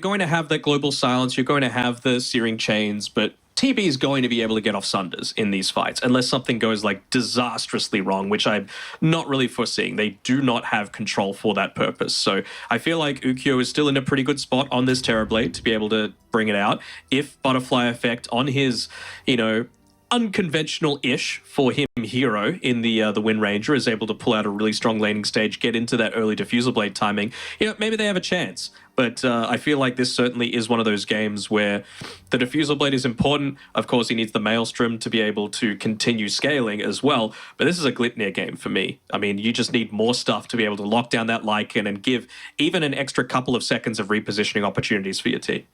going to have that global silence, you're going to have the searing chains, but TB is going to be able to get off Sunders in these fights unless something goes like disastrously wrong, which I'm not really foreseeing. They do not have control for that purpose. So I feel like Ukyo is still in a pretty good spot on this Terrorblade to be able to bring it out. If Butterfly Effect on his, you know, unconventional-ish for him hero in the Wind Ranger is able to pull out a really strong laning stage, get into that early Diffusal Blade timing, you know, maybe they have a chance. But I feel like this certainly is one of those games where the Diffusal Blade is important. Of course, he needs the Maelstrom to be able to continue scaling as well. But this is a Glitnir game for me. I mean, you just need more stuff to be able to lock down that Lycan and give even an extra couple of seconds of repositioning opportunities for your team.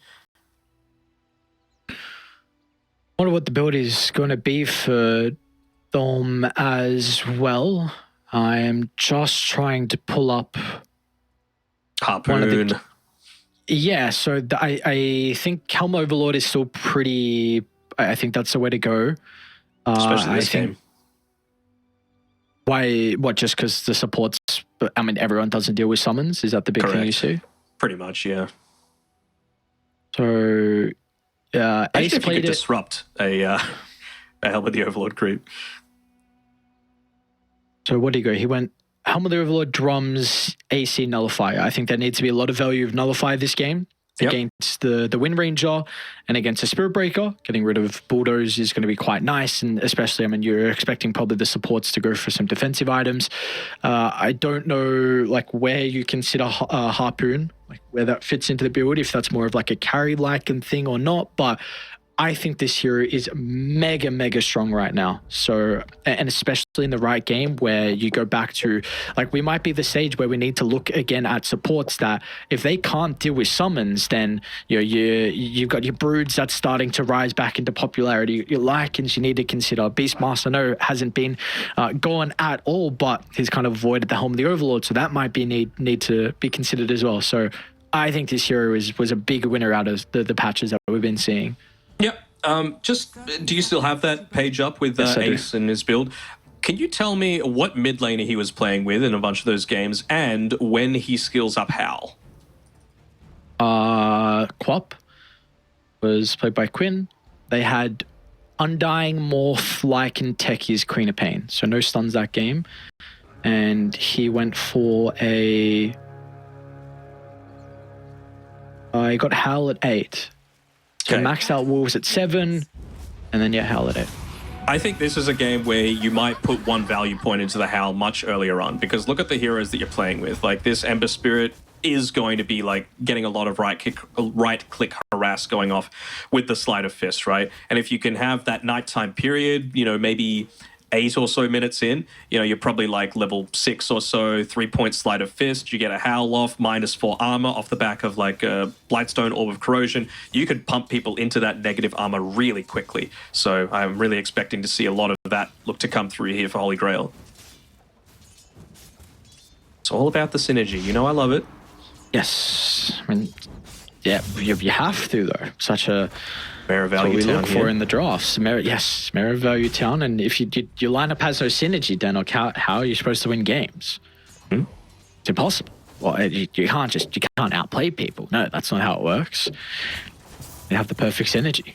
I wonder what the build is going to be for Dom as well. I am just trying to pull up Harpoon. Yeah, so I think Helm Overlord is still pretty... I think that's the way to go. Especially this game. Why? What, just because the supports... I mean, everyone doesn't deal with summons? Is that the big thing you see? Pretty much, yeah. So... Ace if played it. Disrupt a Helm of the Overlord creep. So what did he go? He went Helm of the Overlord, Drums, AC, Nullifier. I think there needs to be a lot of value of Nullifier this game against the Wind Ranger and against a Spirit Breaker. Getting rid of Bulldoze is going to be quite nice, and especially, I mean, you're expecting probably the supports to go for some defensive items. I don't know, like, where you consider Harpoon, like where that fits into the build, if that's more of like a carry-like thing or not, but I think this hero is mega, mega strong right now. So, and especially in the right game where you go back to, like, we might be the stage where we need to look again at supports that if they can't deal with summons, then you've got your Broods that's starting to rise back into popularity. Your Lycans you need to consider. Beastmaster, no, hasn't been gone at all, but he's kind of avoided the Helm of the Overlord, so that might be need to be considered as well. So I think this hero was a big winner out of the patches that we've been seeing. Yep. Just, do you still have that page up with Ace and his build? Can you tell me what mid laner he was playing with in a bunch of those games and when he skills up Howl? Quap was played by Quinn. They had Undying, Morph, Lycan, Techies, Queen of Pain. So no stuns that game. And he went for a... he got Howl at 8. So maxed out Wolves at 7, and then Howl at 8. I think this is a game where you might put one value point into the Howl much earlier on, because look at the heroes that you're playing with. Like, this Ember Spirit is going to be like getting a lot of right-click harass going off with the Sleight of Fist, right? And if you can have that nighttime period, you know, maybe 8 or so minutes in, you know, you're probably like level 6 or so, 3-point Sleight of Fist, you get a Howl off, -4 armor off the back of like a Blightstone Orb of Corrosion. You could pump people into that negative armor really quickly. So I'm really expecting to see a lot of that look to come through here for Holy Grail. It's all about the synergy, you know, I love it. Yes, I mean, yeah, you have to though. Such a... Mirror value we town look for in the drafts. Mirror value town, and if your lineup has no synergy, then how are you supposed to win games? It's impossible. Well, you can't outplay people. No, that's not how it works. You have the perfect synergy.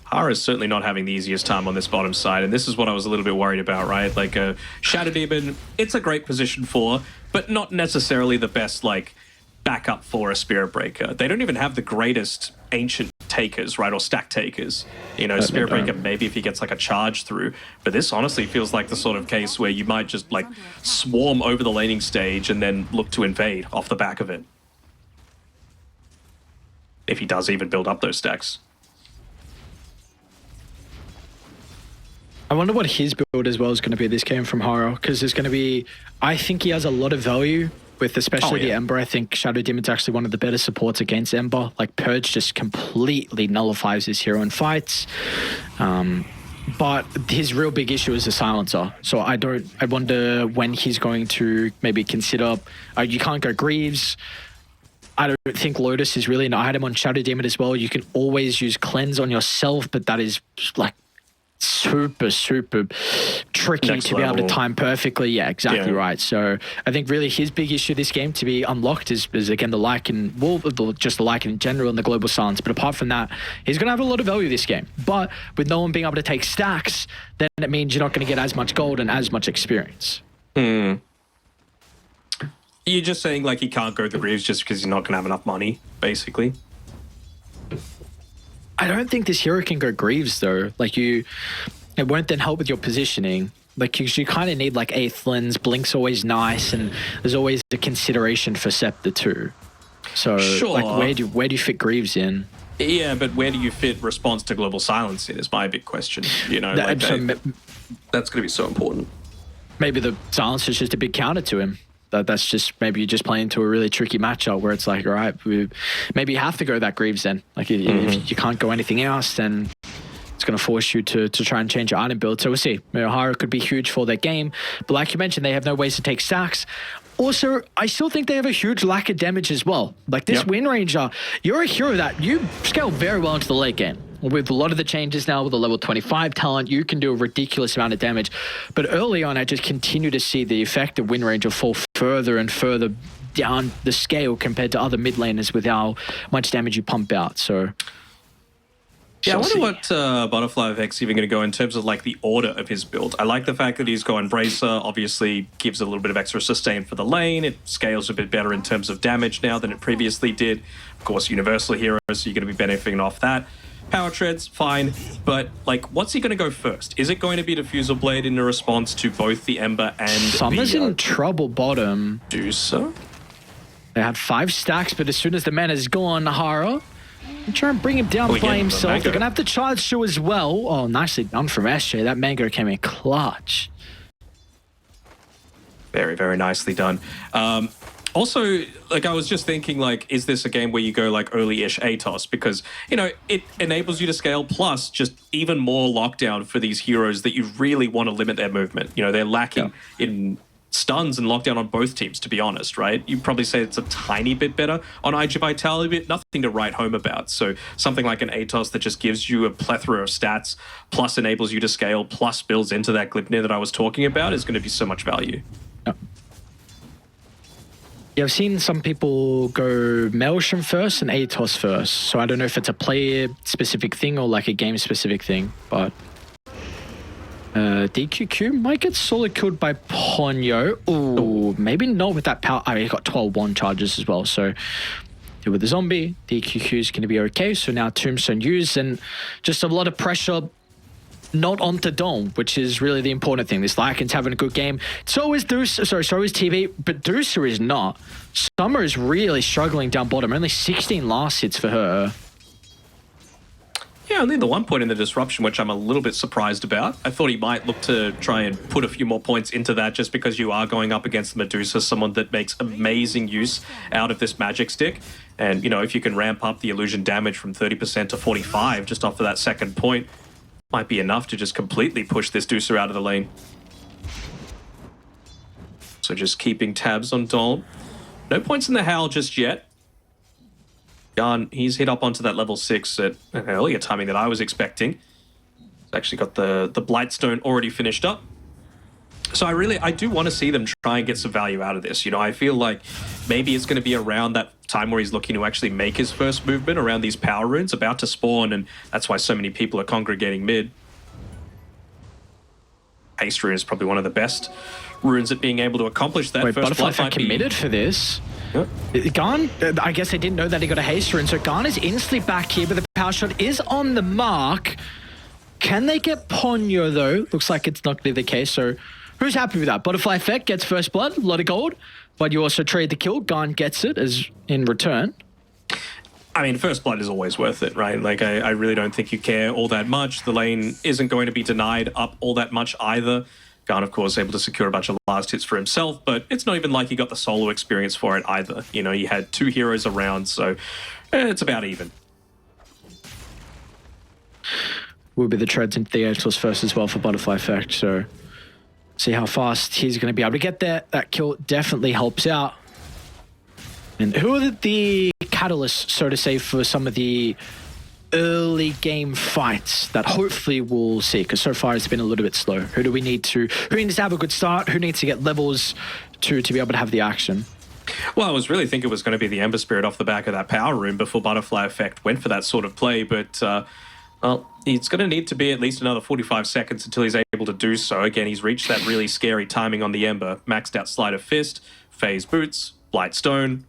Hara's certainly not having the easiest time on this bottom side, and this is what I was a little bit worried about, right? Like a Shadow Demon, it's a great position for, but not necessarily the best, like, backup for a Spirit Breaker. They don't even have the greatest ancient takers, right, or stack takers. You know, Spirit Breaker, maybe if he gets like a charge through, but this honestly feels like the sort of case where you might just like swarm over the laning stage and then look to invade off the back of it. If he does even build up those stacks. I wonder what his build as well is going to be this game from Haro, because there's going to be... I think he has a lot of value with especially the Ember. I think Shadow Demon's actually one of the better supports against Ember. Like, Purge just completely nullifies his hero in fights. But his real big issue is the silencer. So I wonder when he's going to maybe consider... you can't go Greaves. I don't think Lotus is really an item on Shadow Demon as well. You can always use Cleanse on yourself, but that is like super tricky Next to be able level. to time perfectly. Yeah, exactly right. So I think really his big issue this game to be unlocked is again the Lycan, well, just the Lycan in general and the global silence. But apart from that, he's going to have a lot of value this game. But with no one being able to take stacks, then it means you're not going to get as much gold and as much experience. You're just saying like he can't go the Greaves just because he's not going to have enough money, basically. I don't think this hero can go Greaves though. Like it won't then help with your positioning. Like you kind of need like 8th lens. Blink's always nice, and there's always a consideration for Scepter too. So Sure. like where do you fit Greaves in? Yeah, but where do you fit response to global silence in is my big question. You know, like that's going to be so important. Maybe the silence is just a big counter to him. That's just maybe you just play into a really tricky matchup where it's like, all right, maybe you have to go that Greaves then. Like if you can't go anything else, then it's going to force you to try and change your item build. So we'll see. Haro could be huge for their game, but like you mentioned, they have no ways to take stacks. Also, I still think they have a huge lack of damage as well. Like this Wind Ranger, you're a hero that you scale very well into the late game. With a lot of the changes now with the level 25 talent, you can do a ridiculous amount of damage. But early on, I just continue to see the effect of Wind Ranger fall further and further down the scale compared to other mid laners with how much damage you pump out. So yeah, I wonder what Butterfly Effect's even going to go in terms of like the order of his build. I like the fact that he's going Bracer, obviously gives a little bit of extra sustain for the lane. It scales a bit better in terms of damage now than it previously did. Of course, Universal Hero, so you're going to be benefiting off that. Power Treads, fine, but like, what's he going to go first? Is it going to be Diffusal Blade in a response to both the Ember and Summer's in trouble bottom. Medusa? They had 5 stacks, but as soon as the mana's gone, Haro, and try and bring him down by himself. They're going to have to charge through as well. Oh, nicely done from SJ. That Mango came in clutch. Very, very nicely done. Also, like, I was just thinking, like, is this a game where you go, like, early-ish ATOS? Because, you know, it enables you to scale, plus just even more lockdown for these heroes that you really want to limit their movement. You know, they're lacking in stuns and lockdown on both teams, to be honest, right? You'd probably say it's a tiny bit better on iG.Vitality, but nothing to write home about. So something like an ATOS that just gives you a plethora of stats, plus enables you to scale, plus builds into that Glipnir that I was talking about is going to be so much value. Yeah, I've seen some people go Maelstrom first and ATOS first. So I don't know if it's a player-specific thing or like a game-specific thing, but DQQ might get solo killed by Ponyo. Ooh, maybe not with that power. I mean, he got 12-1 charges as well, so with the zombie, DQQ is going to be okay. So now Tombstone used, and just a lot of pressure not onto Dome, which is really the important thing. This Lycan's having a good game. So is Deuce, so is TV, but Deucer is not. Summer is really struggling down bottom. Only 16 last hits for her. Yeah, only the 1 point in the disruption, which I'm a little bit surprised about. I thought he might look to try and put a few more points into that just because you are going up against Medusa, someone that makes amazing use out of this magic stick. And, you know, if you can ramp up the illusion damage from 30% to 45 just off of that second point, might be enough to just completely push this Deucer out of the lane. So just keeping tabs on Dolm. No points in the Howl just yet. Garn, he's hit up onto that level 6 at an earlier timing than I was expecting. He's actually got the Blightstone already finished up. So I do want to see them try and get some value out of this. You know, I feel like maybe it's going to be around that time where he's looking to actually make his first movement around these power runes about to spawn, and that's why so many people are congregating mid. Haste rune is probably one of the best runes at being able to accomplish that. Wait, first Butterfly are committed for this. Yep. Garn, I guess they didn't know that he got a haste rune, so Garn is instantly back here, but the power shot is on the mark. Can they get Ponyo though? Looks like it's not going to be the case, so who's happy with that? Butterfly Effect gets first blood, a lot of gold, but you also trade the kill. Garn gets it as in return. I mean, first blood is always worth it, right? Like, I really don't think you care all that much. The lane isn't going to be denied up all that much either. Garn, of course, able to secure a bunch of last hits for himself, but it's not even like he got the solo experience for it either. You know, he had 2 heroes around, so it's about even. Will be the treads into the ATOS first as well for Butterfly Effect, so see how fast he's going to be able to get there. That kill definitely helps out. And who are the catalysts, so to say, for some of the early game fights that hopefully we'll see? Because so far it's been a little bit slow. Who needs to have a good start? Who needs to get levels to be able to have the action? Well, I was really thinking it was going to be the Ember Spirit off the back of that power room before Butterfly Effect went for that sort of play, but well, it's going to need to be at least another 45 seconds until he's able to do so. Again, he's reached that really scary timing on the Ember. Maxed out Sleight of Fist, Phase Boots, Blight Stone.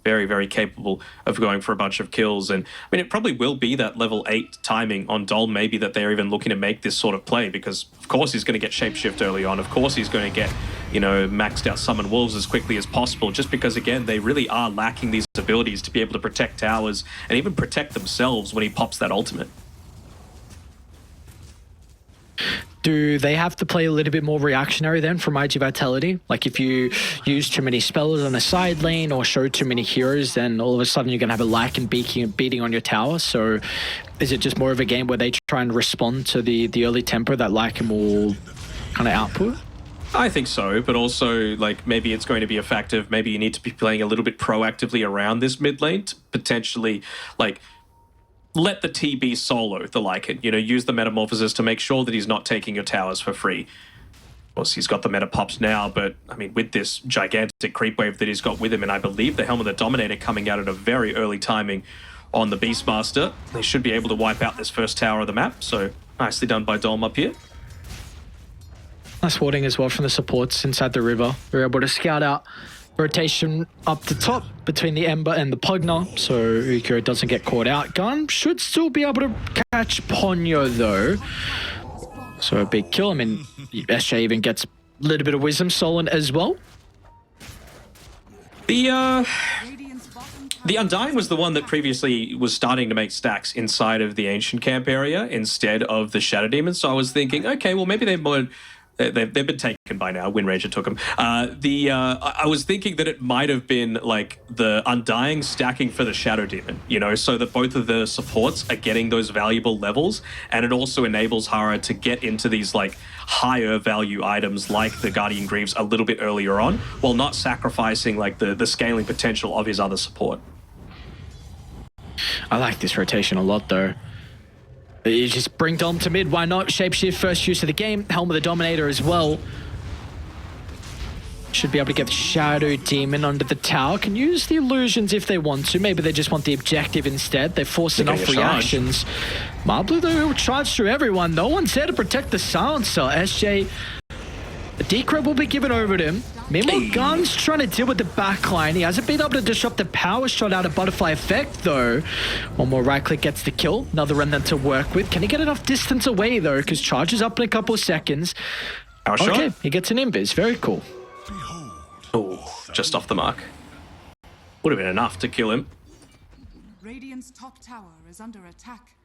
Very, very capable of going for a bunch of kills. And I mean, it probably will be that level 8 timing on Dol, maybe, that they're even looking to make this sort of play, because of course he's going to get Shapeshift early on. Of course he's going to get, you know, maxed out Summon Wolves as quickly as possible, just because, again, they really are lacking these abilities to be able to protect towers and even protect themselves when he pops that ultimate. Do they have to play a little bit more reactionary then from iG.Vitality? Like if you use too many spells on the side lane or show too many heroes, then all of a sudden you're going to have a Lycan beating on your tower. So is it just more of a game where they try and respond to the early tempo that Lycan will kind of output? I think so, but also, like, maybe it's going to be a fact of maybe you need to be playing a little bit proactively around this mid lane to potentially, like, let the TB solo the Lycan, you know, use the Metamorphosis to make sure that he's not taking your towers for free. Of course, he's got the meta pops now, but, I mean, with this gigantic creep wave that he's got with him, and I believe the Helm of the Dominator coming out at a very early timing on the Beastmaster, they should be able to wipe out this first tower of the map, so nicely done by Dolm up here. Nice warding as well from the supports inside the river. We're able to scout out rotation up the top between the Ember and the Pugna, so Ukiro doesn't get caught out. Gun should still be able to catch Ponyo though. So a big kill. I mean, SJ even gets a little bit of Wisdom stolen as well. The Undying was the one that previously was starting to make stacks inside of the Ancient Camp area instead of the Shadow Demon, so I was thinking, okay, well maybe they've been taken by now. Wind Ranger took them. I was thinking that it might have been like the Undying stacking for the Shadow Demon, you know, so that both of the supports are getting those valuable levels, and it also enables Hara to get into these like higher value items like the Guardian Greaves a little bit earlier on, while not sacrificing like the scaling potential of his other support. I like this rotation a lot though. You just bring Dom to mid, why not? Shapeshift, first use of the game. Helm of the Dominator as well. Should be able to get the Shadow Demon under the tower. Can use the illusions if they want to. Maybe they just want the objective instead. They force enough reactions. Marblu though will charge through everyone. No one's there to protect the Silencer. SJ, the Decrypt will be given over to him. Meanwhile, Gun's trying to deal with the backline. He hasn't been able to disrupt the power shot out of Butterfly Effect, though. One more right click gets the kill. Another remnant to work with. Can he get enough distance away, though? Because charge is up in a couple of seconds. Okay, he gets an invis. Very cool. Oh, just off the mark. Would have been enough to kill him. Radiant's top tower is under attack.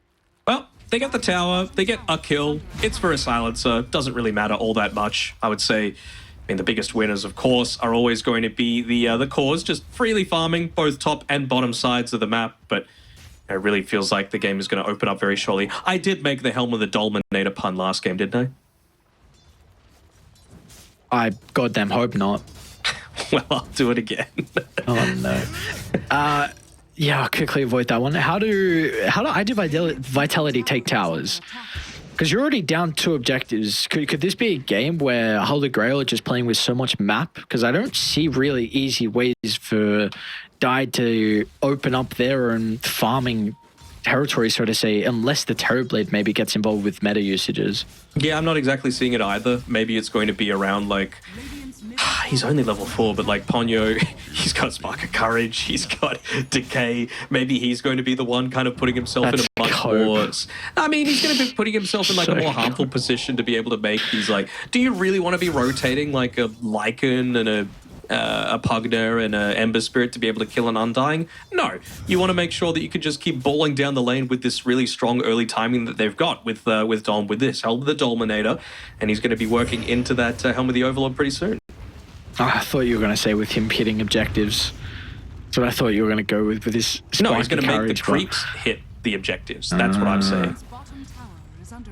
Well, they get the tower. They get a kill. It's for a Silencer. Doesn't really matter all that much, I would say. I mean, the biggest winners, of course, are always going to be the cores, just freely farming both top and bottom sides of the map. But it really feels like the game is going to open up very shortly. I did make the Helm of the Dominator pun last game, didn't I goddamn hope not. Well, I'll do it again. Oh, no. Yeah, I'll quickly avoid that one. How do iG.Vitality take towers? Because you're already down 2 objectives. Could this be a game where Holy Grail are just playing with so much map? Because I don't see really easy ways for Dai to open up their own farming territory, so to say, unless the Terrorblade maybe gets involved with meta usages. Yeah, I'm not exactly seeing it either. Maybe it's going to be around like... He's only level 4, but like Ponyo, he's got Spark of Courage, he's got Decay. Maybe he's going to be the one kind of putting himself in a much more... I mean, he's going to be putting himself in like a more harmful position to be able to make these like... Do you really want to be rotating like a Lycan and a Pugna and a Ember Spirit to be able to kill an Undying? No. You want to make sure that you can just keep balling down the lane with this really strong early timing that they've got with Dom, with this Helm of the Dominator, and he's going to be working into that Helm of the Overlord pretty soon. Oh, I thought you were going to say with him hitting objectives. That's what I thought you were going to go with this. No, he's going to make the creeps hit the objectives. That's what I'm saying.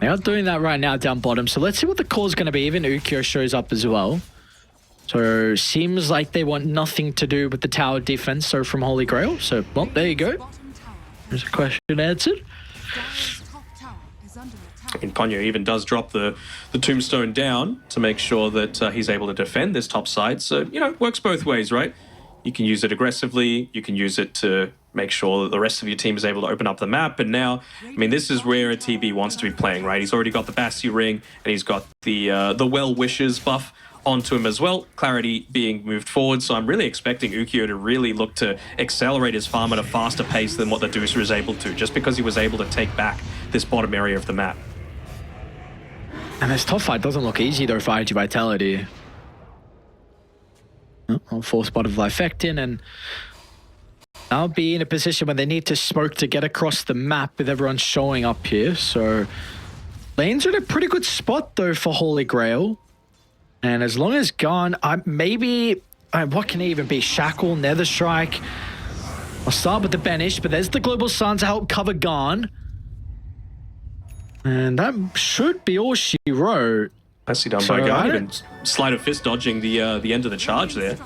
They are doing that right now down bottom. So let's see what the call's going to be. Even Ukiro shows up as well. So seems like they want nothing to do with the tower defense. So from Holy Grail. So, well, there you go. There's a question answered. Dire's top tower is under attack. And Ponyo even does drop the tombstone down to make sure that he's able to defend this top side. So, you know, it works both ways, right? You can use it aggressively. You can use it to make sure that the rest of your team is able to open up the map. And now, I mean, this is where a TB wants to be playing, right? He's already got the Bassi ring, and he's got the well wishes buff onto him as well. Clarity being moved forward, so I'm really expecting Ukyo to really look to accelerate his farm at a faster pace than what the Deucer is able to, just because he was able to take back this bottom area of the map. And this top fight doesn't look easy though for iG.Vitality. I'll force butterfly effect in, and I'll be in a position where they need to smoke to get across the map with everyone showing up here. So lanes are in a pretty good spot though for Holy Grail. And as long as Gone, what can it even be? Shackle, Nether Strike. I'll start with the Banish, but there's the Global Sun to help cover Gone. And that should be all she wrote. Nicely done by Gone. Even sleight of fist dodging the end of the charge there.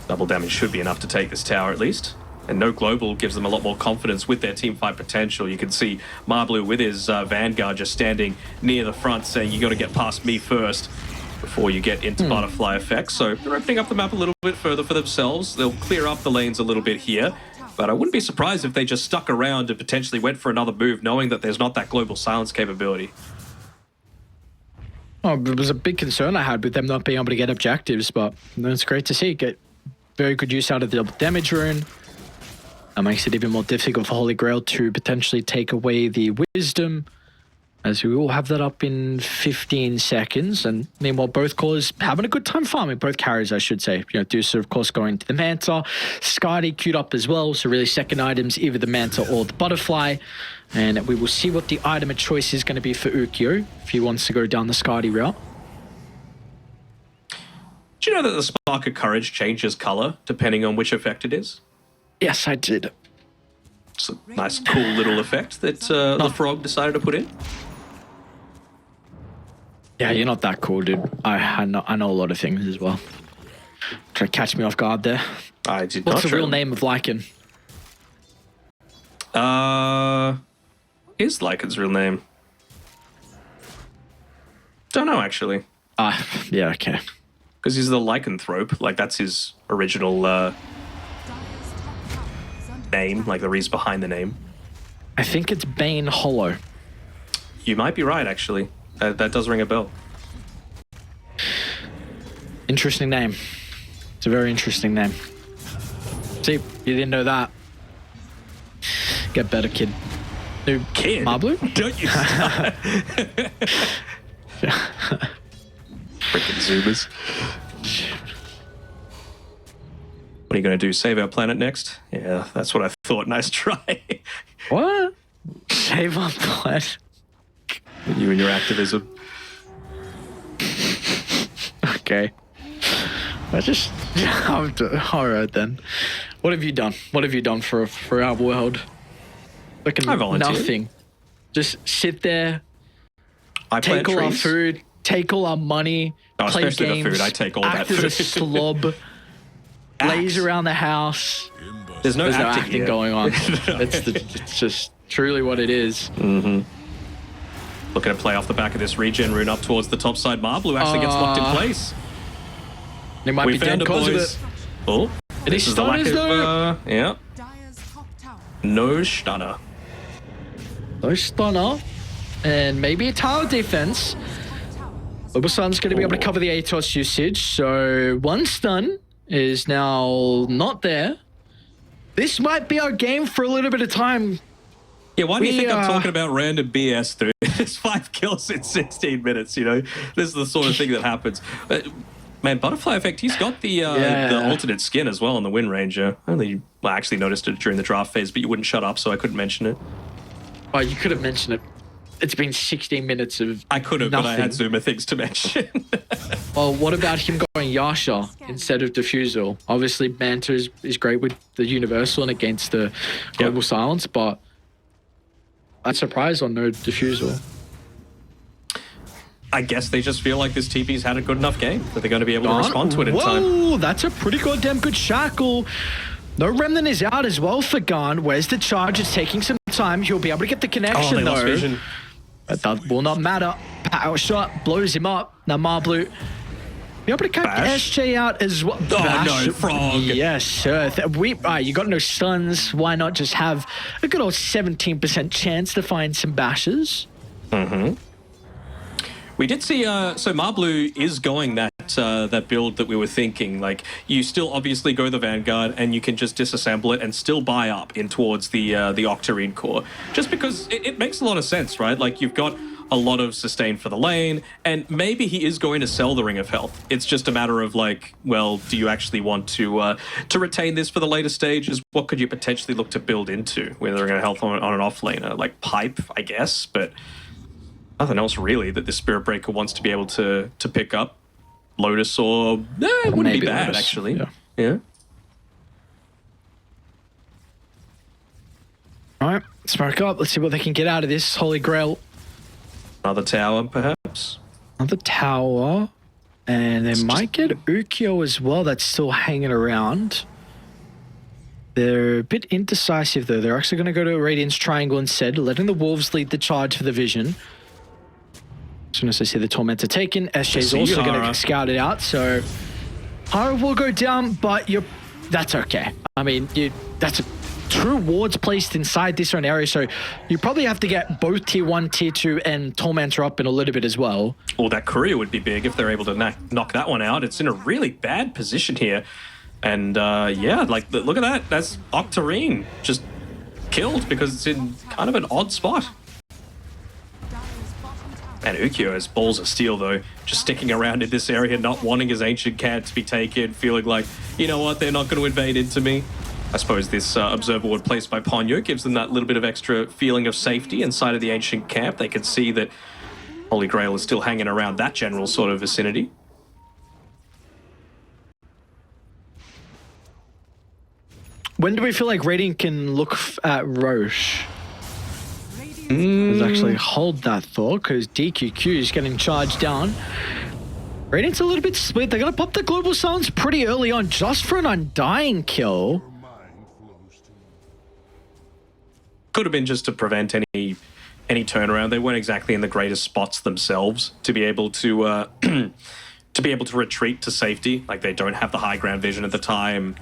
Double damage should be enough to take this tower at least. And no global gives them a lot more confidence with their team fight potential. You can see Marblu with his Vanguard just standing near the front saying, you got to get past me first before you get into butterfly effect. So they're opening up the map a little bit further for themselves. They'll clear up the lanes a little bit here. But I wouldn't be surprised if they just stuck around and potentially went for another move, knowing that there's not that global silence capability. Oh, it was a big concern I had with them not being able to get objectives, but it's great to see. Get very good use out of the damage rune. That makes it even more difficult for Holy Grail to potentially take away the wisdom, as we will have that up in 15 seconds. And meanwhile, both callers having a good time farming, both carries, I should say. You know, Deucer, of course, going to the Manta. Skadi queued up as well, so really second items, either the Manta or the Butterfly. And we will see what the item of choice is going to be for Ukyo, if he wants to go down the Skadi route. Do you know that the Spark of Courage changes color depending on which effect it is? Yes, I did. It's a nice, cool little effect that the Frog decided to put in. Yeah, you're not that cool, dude. I know a lot of things as well. Try to catch me off guard there. I did not. What's the real name of Lycan? Is Lycan's real name? Don't know, actually. Yeah, okay. Because he's the Lycanthrope. Like, that's his original name, like the reason behind the name. I think it's Bane Hollow. You might be right, actually. That does ring a bell. Interesting name. It's a very interesting name. See, you didn't know that. Get better, kid. New Kid? Marblu? Don't you start. Freaking Zoomers. What are you going to do? Save our planet next? Yeah, that's what I thought. Nice try. What? Save our planet? You and your activism. Okay. All right then. What have you done? What have you done for our world? Looking I volunteered. nothing. Just sit there, I take all our trees. food, take all our money, Oh, play especially games, the food. I take all that act as a food. slob, laze around the house. There's no There's no acting, acting here. going on. It's just truly what it is. Mm-hmm. Looking to play off the back of this regen rune up towards the top side. Marblu actually gets locked in place. They might We be dead found it, because of boys. it. Oh, this is the lack stunners, of, yeah, Dire's top tower. no stunner. No stunner. And maybe a tower defense. Obasan's going to be able to cover the ATOS usage. So one stun is now not there. This might be our game for a little bit of time. Yeah, why do you think I'm talking about random BS, dude? It's 5 kills in 16 minutes, you know? This is the sort of thing that happens. Man, Butterfly Effect, he's got the alternate skin as well on the Wind Ranger. I actually noticed it during the draft phase, but you wouldn't shut up, so I couldn't mention it. Oh, you could have mentioned it. It's been 16 minutes of I could have, but I had Zoomer things to mention. Well, what about him going Yasha instead of Diffusal? Obviously, Manta is great with the Universal and against the Global Silence, but I'm surprised on no Diffusal. I guess they just feel like this TP's had a good enough game that they're going to be able to respond to it in time. Whoa, that's a pretty goddamn good shackle. No Remnant is out as well for Gon. Where's the charge? It's taking some time. He'll be able to get the Oh, connection, they though. lost vision. But that will not matter. Power shot blows him up. Now Marblu be able to cut Bash. SJ out as well. Oh, no, Frog. Yes, sir. You got no stuns. Why not just have a good old 17% chance to find some bashes? We did see, so Marblu is going that build that we were thinking. Like, you still obviously go the Vanguard and you can just disassemble it and still buy up in towards the Octarine core. Just because it makes a lot of sense, right? Like, you've got a lot of sustain for the lane, and maybe he is going to sell the Ring of Health. It's just a matter of, like, well, do you actually want to retain this for the later stages? What could you potentially look to build into with a Ring of Health on an offlaner? Like, Pipe, I guess, but nothing else really that the Spirit Breaker wants to be able to pick up. Lotus or... it wouldn't Maybe be bad, Lotus, actually. yeah. Yeah. All right, smoke up. Let's see what they can get out of this. Holy Grail. Another tower, perhaps. Another tower. And they might get Ukyo as well. That's still hanging around. They're a bit indecisive, though. They're actually going to go to a Radiance Triangle instead, letting the Wolves lead the charge for the Vision. As soon as I see the Tormentor taken, SJ's also going to scout it out. So Hara will go down, but that's okay. I mean, that's a true wards placed inside this own area, so you probably have to get both tier 1, tier 2, and Tormentor up in a little bit as well. Well, that courier would be big if they're able to knock that one out. It's in a really bad position here. And yeah, like, look at that. That's Octarine just killed because it's in kind of an odd spot. And Ukyo has balls of steel, though, just sticking around in this area, not wanting his Ancient Camp to be taken, feeling like, you know what, they're not going to invade into me. I suppose this observer ward placed by Ponyo gives them that little bit of extra feeling of safety inside of the Ancient Camp. They can see that Holy Grail is still hanging around that general sort of vicinity. When do we feel like Radiant can look at Roche? Let's actually hold that thought, because DQQ is getting charged down. Radiant's a little bit split. They're going to pop the Global Silence pretty early on just for an Undying kill. Could have been just to prevent any turnaround. They weren't exactly in the greatest spots themselves to be able to retreat to safety. Like, they don't have the high ground vision at the time,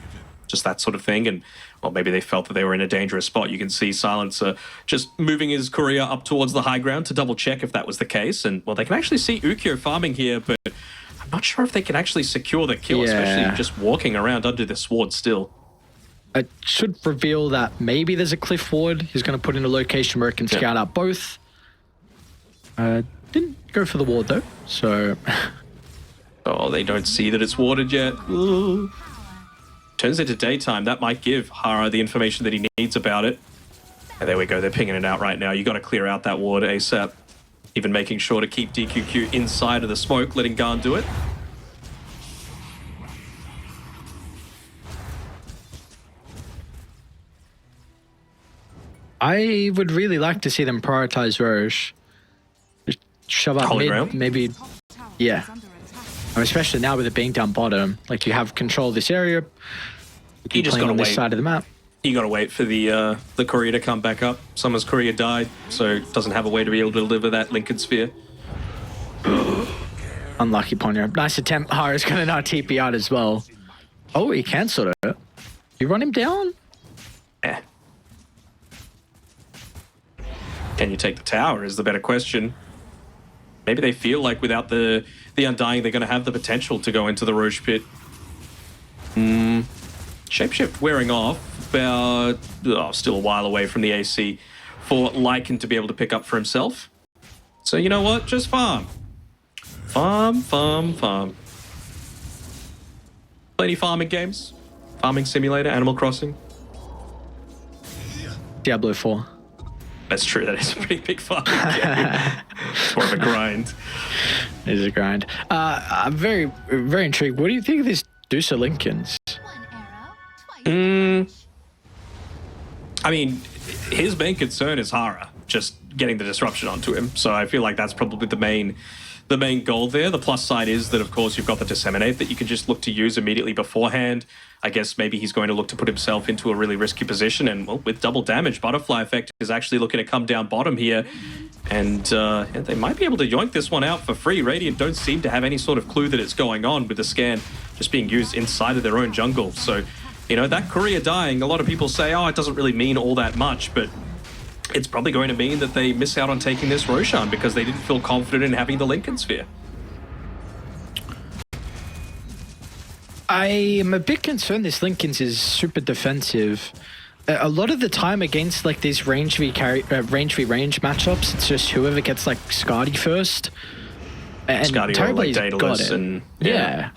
just that sort of thing. And well, maybe they felt that they were in a dangerous spot. You can see Silencer just moving his courier up towards the high ground to double check if that was the case. And well, they can actually see Ukyo farming here, but I'm not sure if they can actually secure the kill, especially just walking around under the sword still. It should reveal that maybe there's a cliff ward. He's going to put in a location where it can scout out both. Didn't go for the ward, though, so... Oh, they don't see that it's warded yet. Ooh. Turns into daytime. That might give Hara the information that he needs about it. And there we go. They're pinging it out right now. You got to clear out that ward ASAP. Even making sure to keep DQQ inside of the smoke, letting Garn do it. I would really like to see them prioritize Roche. Just shove up Holy mid, Grail? maybe. Yeah. Especially now with it being down bottom. Like, you have control of this area. You just gotta on this wait. side of the map. You gotta wait for the courier to come back up. Someone's courier died, so it doesn't have a way to be able to deliver that Lincoln Sphere. Unlucky Ponyo. Nice attempt. Hara's gonna now TP out as well. Oh, he cancelled it. You run him down? Eh. Can you take the tower is the better question. Maybe they feel like without the Undying, they're going to have the potential to go into the Roche pit. Shapeshift wearing off, about still a while away from the AC for Lycan to be able to pick up for himself. So you know what? Just farm. Farm. Plenty farming games. Farming Simulator, Animal Crossing. Diablo 4. That's true, that is a pretty big farming game. It's more of a grind. It is a grind. I'm very, very intrigued. What do you think of this Dusa Lincolns? I mean, his main concern is Hara, just getting the disruption onto him. So I feel like that's probably the the main goal there. The plus side is that, of course, you've got the Disseminate that you can just look to use immediately beforehand. I guess maybe he's going to look to put himself into a really risky position, and well, with double damage, Butterfly Effect is actually looking to come down bottom here, and yeah, they might be able to yoink this one out for free. Radiant don't seem to have any sort of clue that it's going on, with the scan just being used inside of their own jungle. So, you know, that courier dying, a lot of people say, oh, it doesn't really mean all that much, but it's probably going to mean that they miss out on taking this Roshan because they didn't feel confident in having the Lincoln Sphere. I am a bit concerned this Lincoln's is super defensive. A lot of the time against like these range v range matchups, it's just whoever gets like Skadi first. And Skadi or like Daedalus and yeah.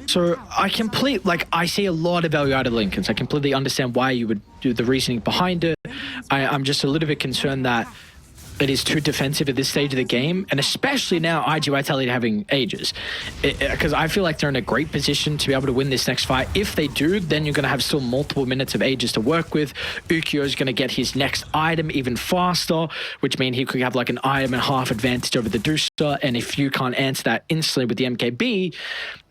So I see a lot of value out of Lincolns. I completely understand why you would do the reasoning behind it. I'm just a little bit concerned that it is too defensive at this stage of the game, and especially now iG.Vitality having Aegis. Because I feel like they're in a great position to be able to win this next fight. If they do, then you're going to have still multiple minutes of Aegis to work with. Ukyo is going to get his next item even faster, which means he could have like an item and half advantage over the Deucer, and if you can't answer that instantly with the MKB,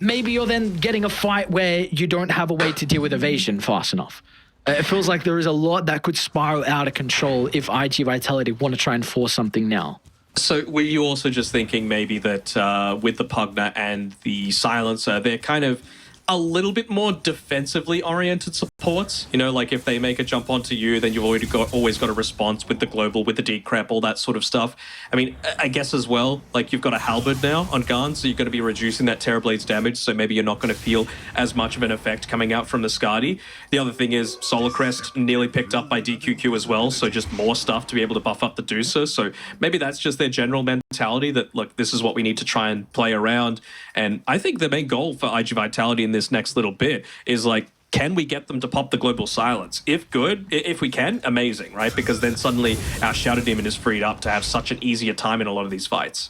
maybe you're then getting a fight where you don't have a way to deal with evasion fast enough. It feels like there is a lot that could spiral out of control if iG.Vitality want to try and force something now. So were you also just thinking maybe that with the Pugna and the Silencer, they're kind of a little bit more defensively oriented supports? You know, like if they make a jump onto you, then you've always got a response with the global, with the decrep, all that sort of stuff. I mean, I guess as well, like you've got a halberd now on Garn, so you're going to be reducing that Terrorblade's damage, so maybe you're not going to feel as much of an effect coming out from the Skadi. The other thing is Solar Crest nearly picked up by DQQ as well, so just more stuff to be able to buff up the Deucer. So maybe that's just their general mentality that, look, this is what we need to try and play around. And I think the main goal for iG.Vitality in this next little bit is like, can we get them to pop the global silence? If good, if we can, amazing, right? Because then suddenly our Shadow Demon is freed up to have such an easier time in a lot of these fights.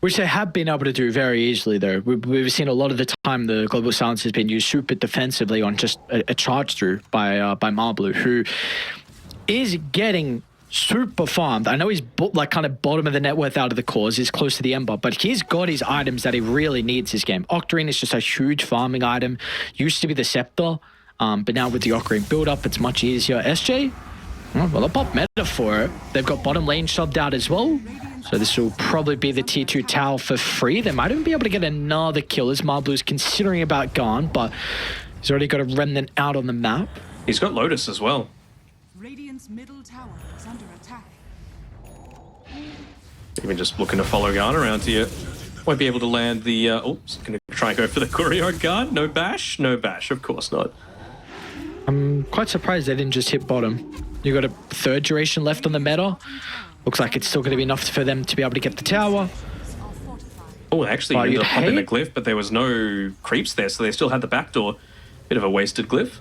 Which they have been able to do very easily, though. We've seen a lot of the time the global silence has been used super defensively on just a charge through by Marblu, who is getting super farmed. I know he's like kind of bottom of the net worth out of the cores. He's close to the Ember, but he's got his items that he really needs this game. Octarine is just a huge farming item. Used to be the Scepter, but now with the Octarine build-up, it's much easier. SJ, well, a pop meta for it. They've got bottom lane shoved out as well. So this will probably be the tier 2 tower for free. They might even be able to get another kill as Marblu's considering about Garn, but he's already got a remnant out on the map. He's got Lotus as well. Radiant's middle tower is under attack. Even just looking to follow Garn around here. Won't be able to land the... oops, going to try and go for the courier on Garn. No bash? No bash, of course not. I'm quite surprised they didn't just hit bottom. You got a third duration left on the meta. Looks like it's still going to be enough for them to be able to get the tower. Oh, actually, ended up popping the glyph, but there was no creeps there, so they still had the backdoor. Bit of a wasted glyph.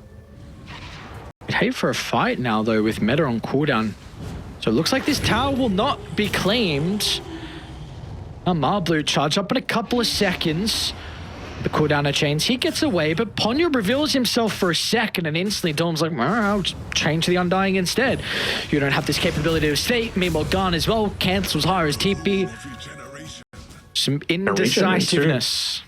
I'd hate for a fight now, though, with meta on cooldown. So it looks like this tower will not be claimed. Now Marblu charge up in a couple of seconds. The cooldowner chains, he gets away, but Ponyo reveals himself for a second, and instantly Dorm's like, I'll just change the Undying instead. You don't have this capability to stay. Meanwhile, Garn as well cancels Hara's TP. Some indecisiveness.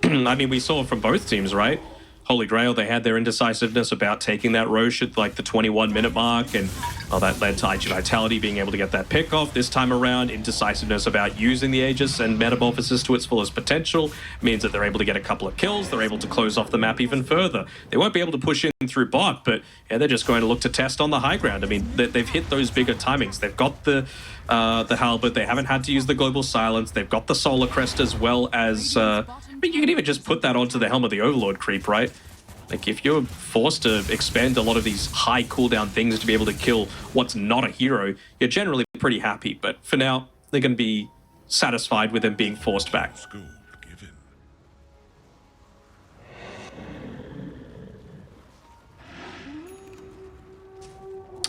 I mean, we saw from both teams, right? Holy Grail, they had their indecisiveness about taking that Roche at like the 21-minute mark, and that led to iG.Vitality being able to get that pick off. This time around, indecisiveness about using the Aegis and Metamorphosis to its fullest potential means that they're able to get a couple of kills. They're able to close off the map even further. They won't be able to push in through bot, but yeah, they're just going to look to test on the high ground. I mean, they've hit those bigger timings. They've got the halberd. They haven't had to use the global silence. They've got the solar crest as well as... But you can even just put that onto the Helm of the Overlord creep, right? Like, if you're forced to expend a lot of these high cooldown things to be able to kill what's not a hero, you're generally pretty happy. But for now, they're going to be satisfied with them being forced back.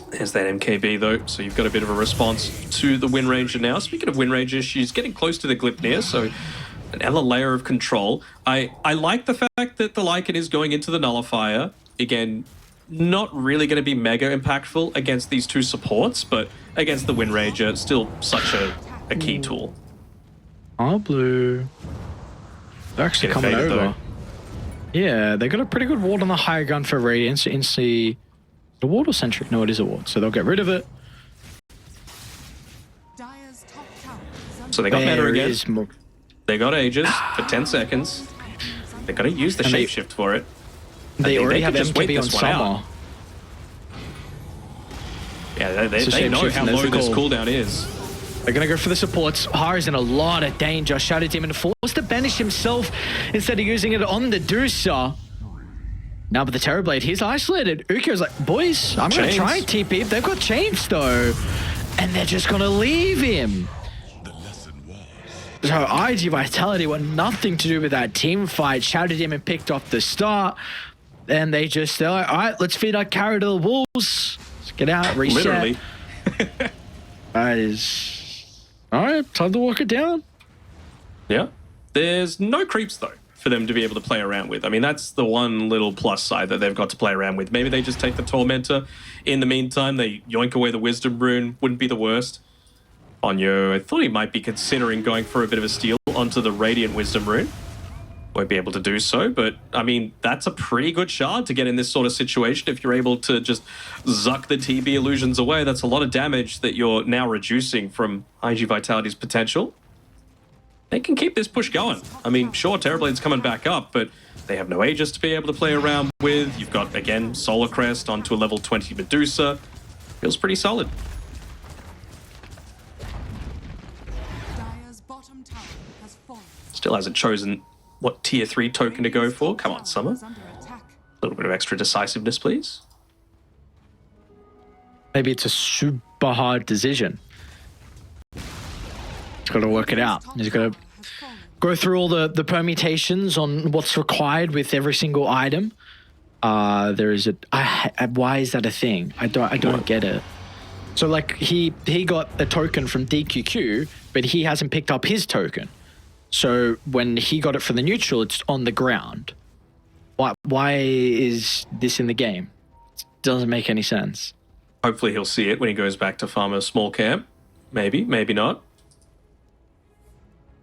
There's that MKB, though, so you've got a bit of a response to the Wind Ranger now. Speaking of Wind Ranger, she's getting close to the Glypnir, so... another layer of control. I like the fact that the Lycan is going into the Nullifier. Again, not really going to be mega impactful against these two supports, but against the Wind Ranger, still such a a key tool. Oh, blue. They're actually Get coming evaded, over. though. Yeah, they got a pretty good ward on the higher gun for Radiance. The ward or sentry? No, it is a ward, so they'll get rid of it. Dire's top tower is under So they got better There again. is more. They got Aegis for 10 seconds. They got to use the And they- shapeshift for it. They think already they have could just wait MKB on this one out. Summer. Yeah, they So know shapeshift how and low this physical. cooldown is. They're going to go for the supports. Hara's in a lot of danger. Shadow Demon forced to banish himself instead of using it on the Deucer. Now with the Terrorblade, he's isolated. Ukyo's like, boys, I'm going to Chains. try and TP. They've got chains though. And they're just going to leave him. So iG.Vitality want nothing to do with that team fight. Shadow Demon picked off the start. And they're like, all right, let's feed our carrot to the wolves. Let's get out, reset. Literally. That is... All right, time to walk it down. Yeah. There's no creeps, though, for them to be able to play around with. I mean, that's the one little plus side that they've got to play around with. Maybe they just take the Tormentor. In the meantime, they yoink away the Wisdom Rune. Wouldn't be the worst. Onyo, I thought he might be considering going for a bit of a steal onto the Radiant Wisdom Rune. Won't be able to do so, but, I mean, that's a pretty good shard to get in this sort of situation. If you're able to just zuck the TB illusions away, that's a lot of damage that you're now reducing from iG.Vitality's potential. They can keep this push going. I mean, sure, Terrorblade's coming back up, but they have no Aegis to be able to play around with. You've got, again, Solar Crest onto a level 20 Medusa. Feels pretty solid. Dire's bottom tower has fallen. Still hasn't chosen what tier 3 token to go for. Come on, Summer. Is under attack. A little bit of extra decisiveness, please. Maybe it's a super hard decision. He's got to work it out. He's got to Has fallen. go through all the permutations on what's required with every single item. There is why is that a thing? I don't get it. So like he got a token from DQQ, but he hasn't picked up his token. So when he got it from the neutral, it's on the ground. Why is this in the game? It doesn't make any sense. Hopefully he'll see it when he goes back to farm a small camp. Maybe, maybe not.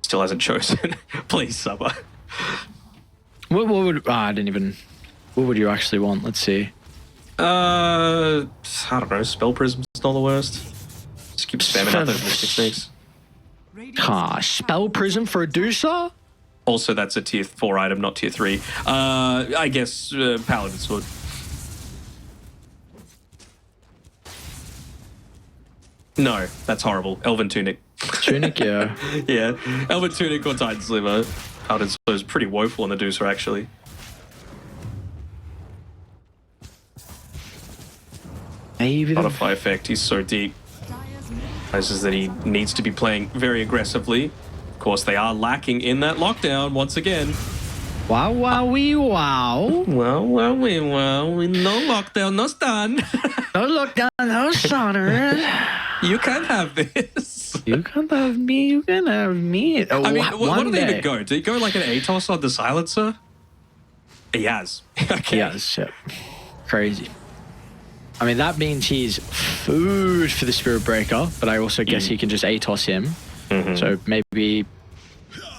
Still hasn't chosen. Please, Summer. What would I didn't even. What would you actually want? Let's see. I don't know. Spell Prism's not the worst. Just keep spamming out those Mystic Snakes. Radiant's top tower Spell Prism for a Deucer? Also, that's a tier 4 item, not tier 3. I guess Paladin Sword. No, that's horrible. Elven Tunic. Tunic, yeah. Yeah, Elven Tunic or Titan Sliver. Paladin Sword is pretty woeful on the Deucer, actually. Maybe the Butterfly effect, he's so deep. Dire's middle Realizes that he needs to be playing very aggressively. Of course, they are lacking in that lockdown once again. wow, wow, wee, wow. Well, no lockdown, no stun. No lockdown, no stunner. You can't have this. You can have me, you can have me. Oh, I mean, what one did they day. even go? Did he go like an ATOS on the silencer? He has. Okay. Yeah, shit. Crazy. I mean, that means he's food for the Spirit Breaker, but I also guess he can just ATOS him. So maybe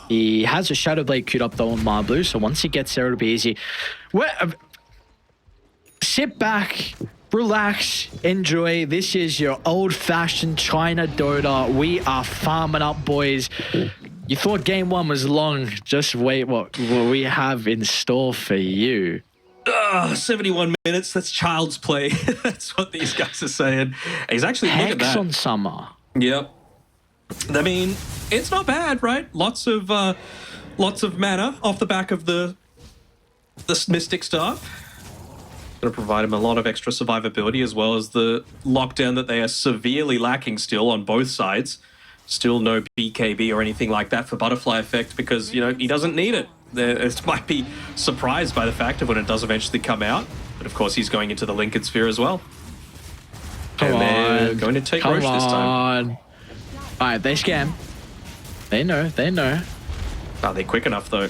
he has a Shadow Blade queued up though on Marblu, so once he gets there, it'll be easy. Sit back, relax, enjoy. This is your old-fashioned China Dota. We are farming up, boys. You thought game one was long. Just wait what we have in store for you. 71 minutes. That's child's play. That's what these guys are saying. He's actually, look at Hex that. on Summer. Yep. I mean, it's not bad, right? Lots of mana off the back of the Mystic stuff. Going to provide him a lot of extra survivability as well as the lockdown that they are severely lacking still on both sides. Still no BKB or anything like that for Butterfly Effect because, you know, he doesn't need it. It might be surprised by the fact of when it does eventually come out. But of course, he's going into the Lincoln Sphere as well. Come and they're on. going to take Come Roche this time. on. All right, they scam. They know. They know. Are they quick enough, though?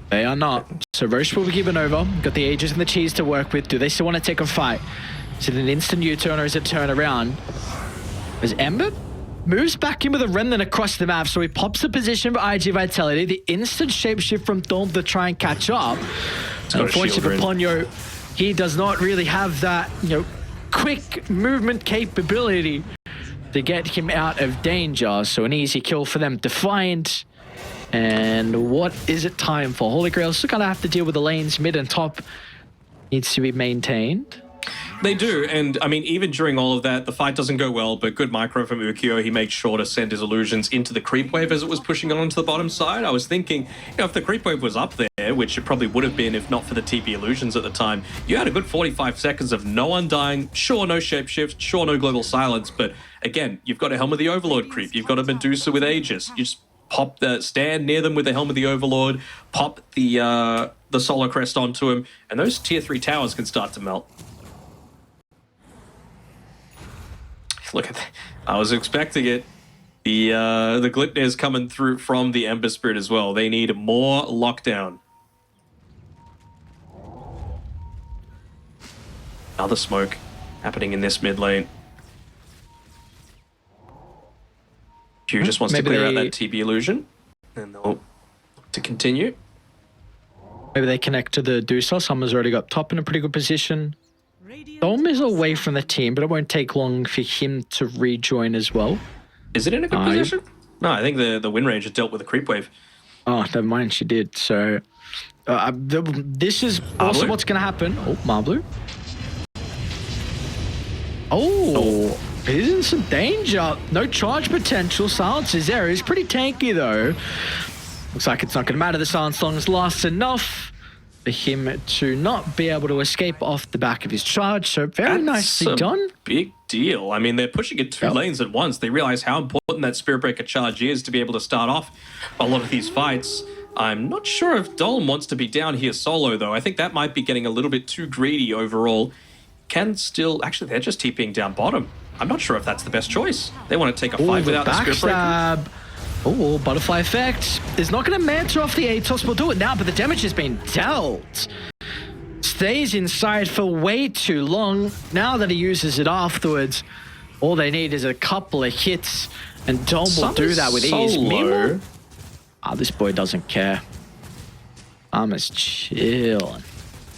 They are not. So Roche will be given over. Got the Aegis and the cheese to work with. Do they still want to take a fight? Is it an instant U-turn or is it turn around? Is Ember moves back in with a remnant across the map, so he pops the position for iG.Vitality. The instant shapeshift from Thorn to try and catch up. Unfortunately for Ponyo, he does not really have that, quick movement capability to get him out of danger. So an easy kill for them to find. And what is it time for? Holy Grail still gonna have to deal with the lanes mid and top. Needs to be maintained. They do, and I mean, even during all of that, the fight doesn't go well, but good micro from Ukyo. He makes sure to send his illusions into the creep wave as it was pushing on to the bottom side. I was thinking, if the creep wave was up there, which it probably would have been if not for the TP illusions at the time, you had a good 45 seconds of no undying, sure, no shapeshift, sure, no global silence, but again, you've got a Helm of the Overlord creep, you've got a Medusa with Aegis, you just pop the stand near them with the Helm of the Overlord, pop the Solar Crest onto him, and those tier 3 towers can start to melt. Look at that. I was expecting it. The Glipnir's coming through from the Ember Spirit as well. They need more lockdown. Another smoke happening in this mid lane. Q just wants to clear out that TB illusion. And they'll look to continue. Maybe they connect to the Dusa. Summer's already got top in a pretty good position. Dome is away from the team, but it won't take long for him to rejoin as well. Is it in a good position? No, I think the Wind Ranger dealt with a creep wave. Oh, never mind, she did. So this is also what's going to happen. Oh, Marblu. Oh, he's in some danger. No charge potential. Silence is there. He's pretty tanky, though. Looks like it's not going to matter. The silence long as lasts enough for him to not be able to escape off the back of his charge. So very nicely done. Big deal. I mean, they're pushing it two lanes at once. They realize how important that Spirit Breaker charge is to be able to start off a lot of these fights. I'm not sure if Dolm wants to be down here solo, though. I think that might be getting a little bit too greedy overall. Can still... Actually, they're just TPing down bottom. I'm not sure if that's the best choice. They want to take a fight without the Spirit Breaker. Oh, butterfly effect. Is not going to mantle off the Atos. We'll do it now, but the damage has been dealt. Stays inside for way too long. Now that he uses it afterwards, all they need is a couple of hits, and Dom will do that with ease. Meanwhile, this boy doesn't care. I'm just chilling.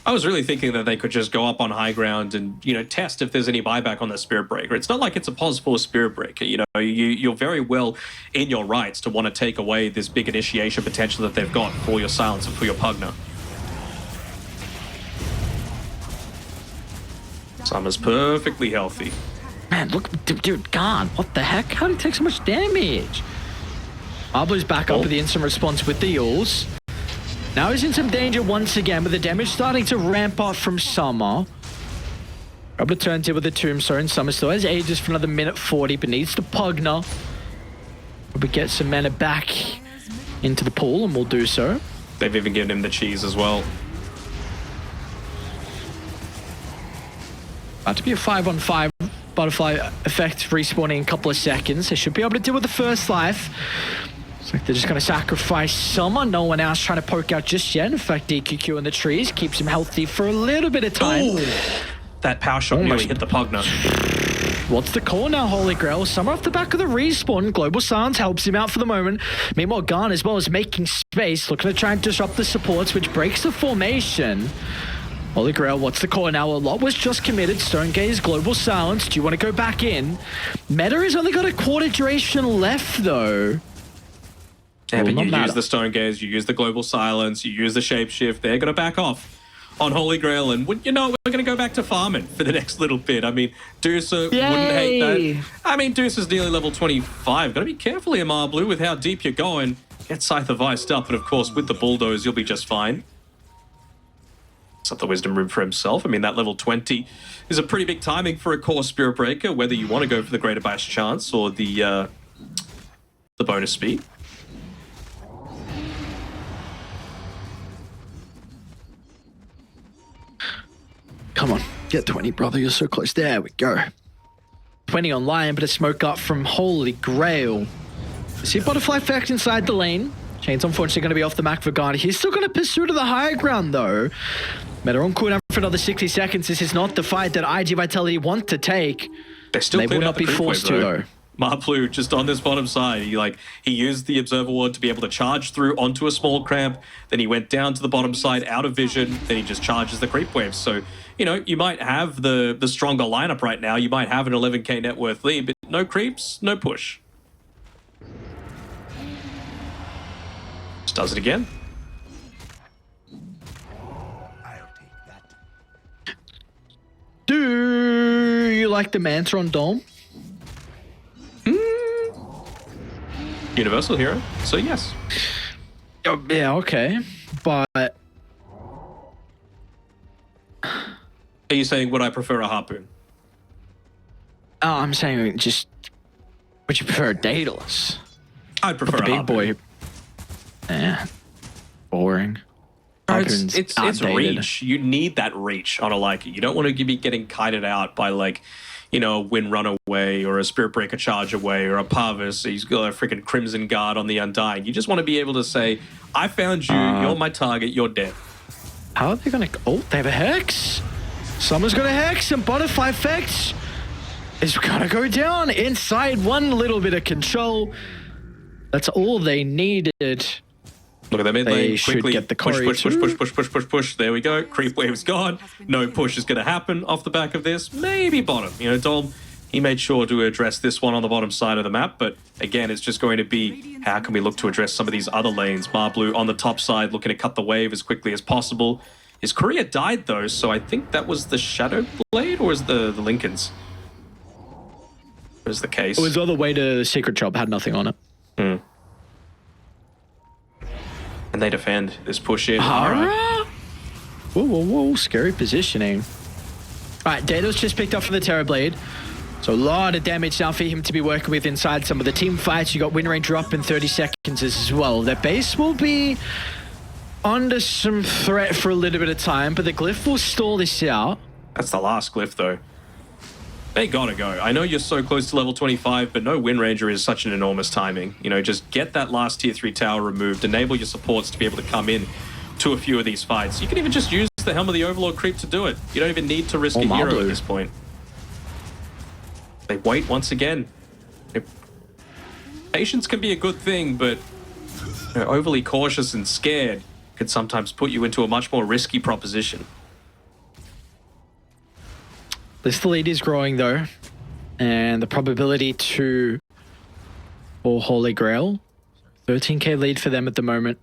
I was really thinking that they could just go up on high ground and, test if there's any buyback on the Spirit Breaker. It's not like it's a possible Spirit Breaker. You're very well in your rights to want to take away this big initiation potential that they've got for your Silence and for your Pugna. Summer's perfectly healthy. Man, look, dude, God, what the heck? How did he take so much damage? Marblu's back up with the instant response with the Yules. Now he's in some danger once again, with the damage starting to ramp up from Summer. Rubber turns in with the Tombstone. Summer still has Aegis for another minute 40, but needs the Pugna. We get some mana back into the pool, and we'll do so. They've even given him the cheese as well. About to be a 5-on-5. Butterfly effect respawning in a couple of seconds. They should be able to deal with the first life. Looks like they're just going to sacrifice Summer. No one else trying to poke out just yet. In fact, DQQ in the trees keeps him healthy for a little bit of time. Ooh, that power shot nearly hit the Pugna. What's the call now, Holy Grail? Summer off the back of the respawn. Global Silence helps him out for the moment. Meanwhile, Garn as well as making space, looking to try and disrupt the supports, which breaks the formation. Holy Grail, what's the call now? A lot was just committed. Stone Gaze, Global Silence. Do you want to go back in? Meta has only got a quarter duration left, though. Yeah, but you use the Stone Gaze, you use the Global Silence, you use the Shapeshift. They're going to back off on Holy Grail, and we're going to go back to farming for the next little bit. I mean, Dusa wouldn't hate that. I mean, Dusa's nearly level 25. Got to be careful here, Marblu, with how deep you're going. Get Scythe of Ice up, and of course, with the Bulldoze, you'll be just fine. It's up the Wisdom Room for himself. I mean, that level 20 is a pretty big timing for a core Spirit Breaker, whether you want to go for the Greater Bash chance or the bonus speed. Come on, get 20, brother. You're so close. There we go. 20 online, but a smoke up from Holy Grail. See Butterfly effect inside the lane. Chain's unfortunately going to be off the map for Garn. He's still going to pursue to the higher ground, though. Meta on cooldown for another 60 seconds. This is not the fight that iG.Vitality want to take. They will not be forced to, though. Marplu just on this bottom side. He used the Observer Ward to be able to charge through onto a small cramp. Then he went down to the bottom side, out of vision. Then he just charges the creep waves. So, you know, you might have the stronger lineup right now. You might have an 11k net worth lead, but no creeps, no push. Just does it again. Do you like the Manta on Dome? Universal hero, so yes. Oh, yeah, okay. But Are you saying would I prefer a harpoon? I'm saying just would you prefer a Daedalus? I'd prefer The a big harpoon. boy. Yeah. Boring. Harpoons It's outdated. reach. You need that reach on a Lycan. You don't want to be getting kited out by, like, you know, a Wind Run away or a Spirit Breaker charge away or a Parvis. He's got a freaking Crimson Guard on the Undying. You just want to be able to say, I found you, you're my target, you're dead. How are they gonna? Oh, they have a Hex. Someone's got a Hex, and Butterfly Effect is gonna go down inside. One little bit of control. That's all they needed. Look at the mid They lane. should Quickly get the push, Cory push, push, too. push, push, push, push, push. There we go. Creep wave's gone. No push is going to happen off the back of this. Maybe bottom. You know, Dom, he made sure to address this one on the bottom side of the map. But again, it's just going to be, how can we look to address some of these other lanes? Marblue on the top side, looking to cut the wave as quickly as possible. His courier died though, so I think that was the Shadow Blade, or is the Lincoln's? Was the case? It was all the way to Secret Shop, had nothing on it. And they defend this push in. Alright. Whoa, whoa, whoa. Scary positioning. Alright, Dato's just picked up from the Terrorblade. So a lot of damage now for him to be working with inside some of the team fights. You got Wind Ranger up in 30 seconds as well. Their base will be under some threat for a little bit of time, but the Glyph will stall this out. That's the last Glyph though. They gotta go. I know you're so close to level 25, but no Wind Ranger is such an enormous timing. You know, just get that last tier 3 tower removed, enable your supports to be able to come in to a few of these fights. You can even just use the Helm of the Overlord creep to do it. You don't even need to risk a hero at this point. They wait once again. Patience can be a good thing, but you know, overly cautious and scared can sometimes put you into a much more risky proposition. This lead is growing though, and the probability to or Holy Grail, 13k lead for them at the moment.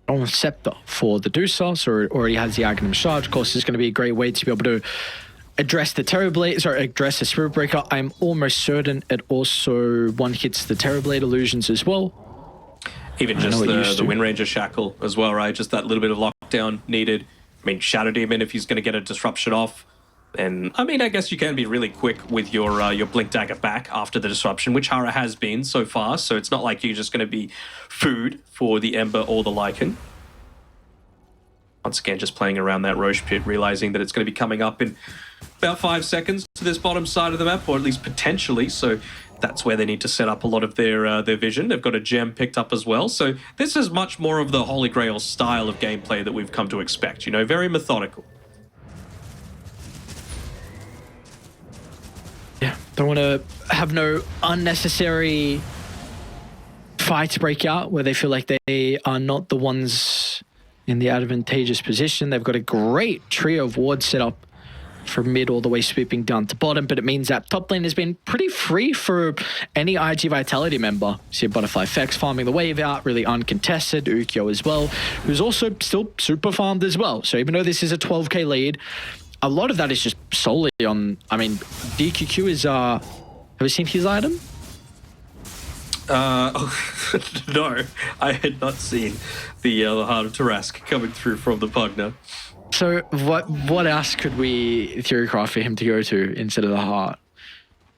On Scepter for the Deucer, so it already has the Aghanim Shard. Of course, it's going to be a great way to be able to address the Terrorblade, sorry, address the Spirit Breaker. I'm almost certain it also one hits the Terrorblade illusions as well. Even just the Wind Ranger Shackle as well, right? Just that little bit of lockdown needed. I mean, Shadow Demon, if he's going to get a disruption off. And I mean, I guess you can be really quick with your Blink Dagger back after the disruption, which Hara has been so far. So it's not like you're just going to be food for the Ember or the Lycan. Once again, just playing around that Roche pit, realizing that it's going to be coming up in about 5 seconds to this bottom side of the map, or at least potentially. So that's where they need to set up a lot of their vision. They've got a gem picked up as well. So this is much more of the Holy Grail style of gameplay that we've come to expect. You know, very methodical. Yeah, don't want to have no unnecessary fights break out where they feel like they are not the ones in the advantageous position. They've got a great trio of wards set up from mid all the way sweeping down to bottom, but it means that top lane has been pretty free for any iG.Vitality member. See Butterfly Fex farming the wave out, really uncontested. Ukyo as well, who's also still super farmed as well. So even though this is a 12k lead, a lot of that is just solely on, I mean, DQQ is, have you seen his item? No, I had not seen the Heart of Tarask coming through from the Pugna. So what else could we theorycraft for him to go to instead of the Heart?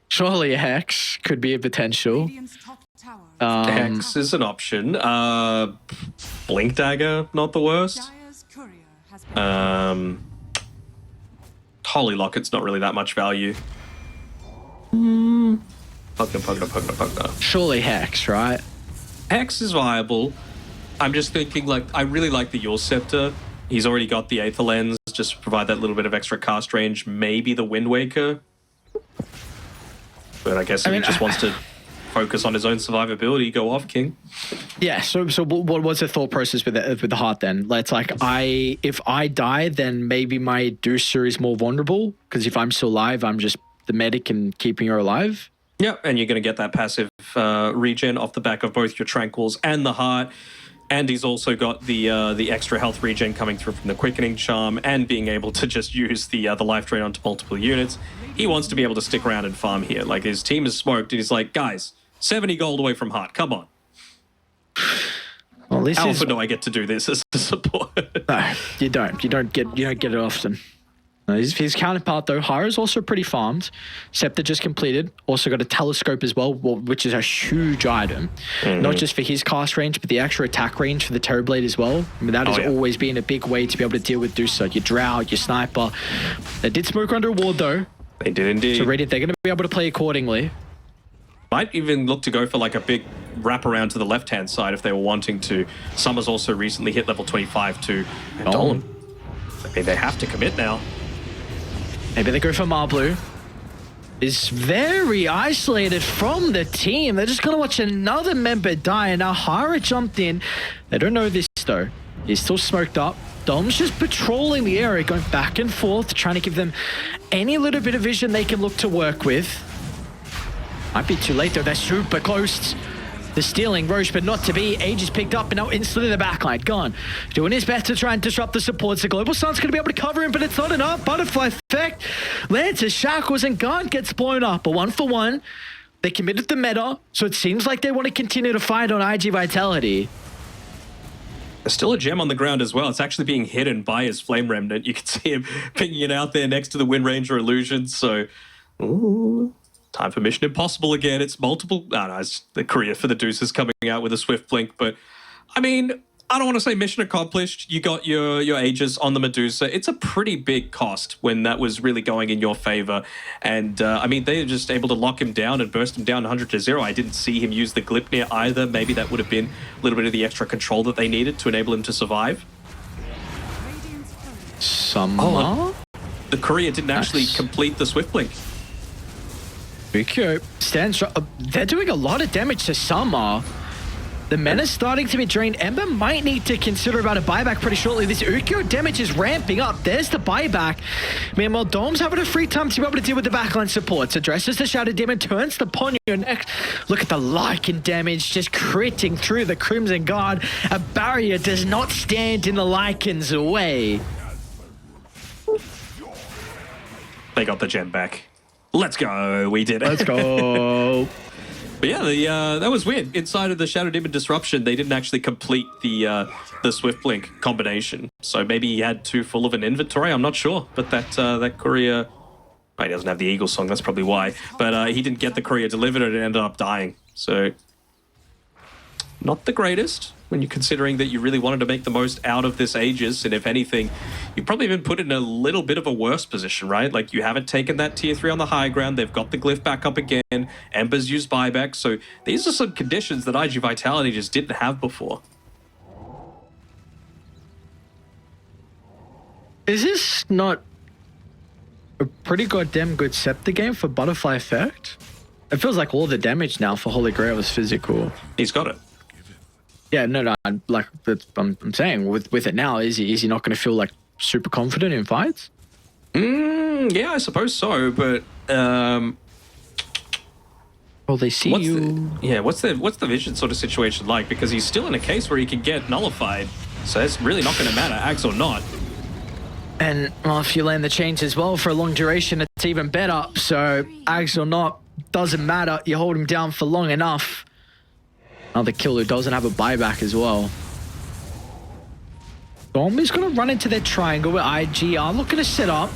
Surely a Hex could be a potential. Radiant's top tower is Hex is an option. Blink Dagger, not the worst. Dire's courier has been Holy Locket's not really that much value. Pugna. Surely Hex, right? Hex is viable. I'm just thinking, like, I really like the Yule Scepter. He's already got the Aether Lens, just to provide that little bit of extra cast range. Maybe the Wind Waker. But I guess if he just wants to focus on his own survivability, go off, King. Yeah, so what was the thought process with the heart then? It's like, if I die, then maybe my Deucer is more vulnerable, because if I'm still alive, I'm just the medic and keeping her alive. Yeah, and you're going to get that passive regen off the back of both your Tranquils and the heart. And he's also got the extra health regen coming through from the Quickening Charm and being able to just use the life drain onto multiple units. He wants to be able to stick around and farm here. Like, his team is smoked, and he's like, guys, 70 gold away from heart. Come on. Well, How often do I get to do this as a support? No, you don't. You don't get it often. His counterpart, though, Hara's also pretty farmed. Scepter just completed. Also got a telescope as well, which is a huge item. Not just for his cast range, but the extra attack range for the Terrorblade as well. I mean, that has always been a big way to be able to deal with Deucer. Your Drow, your Sniper. They did smoke under a ward, though. They did indeed. So Radiant, they're going to be able to play accordingly. Might even look to go for like a big wrap around to the left-hand side if they were wanting to. Summer's also recently hit level 25 too. And Dolan, I mean, they have to commit now. Maybe they go for Marblu. Is very isolated from the team. They're just going to watch another member die. And now Hara jumped in. They don't know this, though. He's still smoked up. Dom's just patrolling the area, going back and forth, trying to give them any little bit of vision they can look to work with. Might be too late, though. They're super close. The stealing, Roche, but not to be. Age is picked up and now instantly the backline. Gone. Doing his best to try and disrupt the supports. The Global Sun's going to be able to cover him, but it's not enough. Butterfly effect. Lands his shackles and Gaunt gets blown up. A 1-for-1. They committed the meta, so it seems like they want to continue to fight on iG.Vitality. There's still a gem on the ground as well. It's actually being hidden by his Flame Remnant. You can see him pinging it out there next to the Wind Ranger Illusion, so... Ooh. Time for Mission Impossible again. It's multiple... no, it's the career for the Deuces coming out with a Swift Blink. But, I mean, I don't want to say mission accomplished. You got your Aegis on the Medusa. It's a pretty big cost when that was really going in your favor. And, I mean, they were just able to lock him down and burst him down 100-0. I didn't see him use the Glipnir either. Maybe that would have been a little bit of the extra control that they needed to enable him to survive. The courier didn't actually complete the Swift Blink. Ukyo stands. They're doing a lot of damage to Summer. The Menace starting to be drained. Ember might need to consider about a buyback pretty shortly. This Ukyo damage is ramping up. There's the buyback. Meanwhile, Dom's having a free time to be able to deal with the backline supports. Addresses the Shadow Demon, turns the Ponyo next. Look at the Lycan damage just critting through the Crimson Guard. A barrier does not stand in the Lycan's way. They got the gem back. Let's go. We did it. Let's go. But yeah, that was weird. Inside of the Shadow Demon Disruption, they didn't actually complete the Swift Blink combination. So maybe he had too full of an inventory. I'm not sure. But that courier... oh, he doesn't have the Eagle Song. That's probably why. But he didn't get the courier delivered and it ended up dying. So not the greatest when you're considering that you really wanted to make the most out of this Aegis. And if anything, you've probably been put in a little bit of a worse position, right? Like, you haven't taken that tier 3 on the high ground. They've got the glyph back up again. Ember's used buyback. So these are some conditions that iG.Vitality just didn't have before. Is this not a pretty goddamn good Scepter game for Butterfly Effect? It feels like all the damage now for Holy Grail is physical. He's got it. Yeah, no, like I'm saying with it now, is he not going to feel like super confident in fights? Yeah, I suppose so, but well, they see you. What's the vision sort of situation like? Because he's still in a case where he can get nullified, so it's really not going to matter, Axe or not. And well, if you land the chains as well for a long duration, it's even better. So Axe or not, doesn't matter. You hold him down for long enough. Another kill who doesn't have a buyback as well. Dom is going to run into their triangle where IG are looking to set up.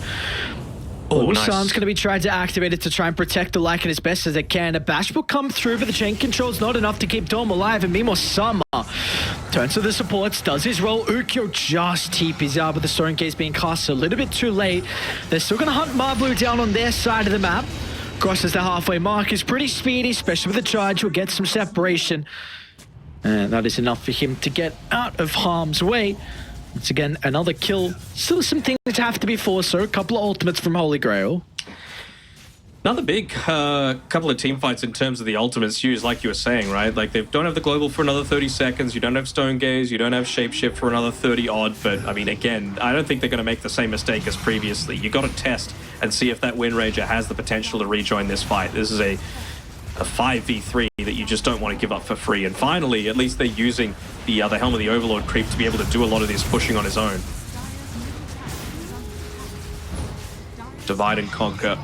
Oh, nice. Sun's going to be trying to activate it to try and protect the Lycan as best as they can. A bash will come through, but the chain control's not enough to keep Dom alive. And meanwhile, Summer turns to the supports, does his role. Ukyo just TP's out, but the Soaring Gaze being cast a little bit too late. They're still going to hunt Marblu down on their side of the map. Crosses the halfway mark, is pretty speedy, especially with the charge. Will get some separation. And that is enough for him to get out of harm's way. Once again, another kill. Still some things have to be forced, so a couple of ultimates from Holy Grail. Another big couple of team fights in terms of the ultimates used, like you were saying, right? Like, they don't have the global for another 30 seconds, you don't have Stone Gaze, you don't have Shapeshift for another 30 odd, but I mean, again, I don't think they're going to make the same mistake as previously. You got to test and see if that Wind Ranger has the potential to rejoin this fight. This is a 5v3 that you just don't want to give up for free. And finally, at least they're using the Helm of the Overlord creep to be able to do a lot of this pushing on his own. Divide and conquer.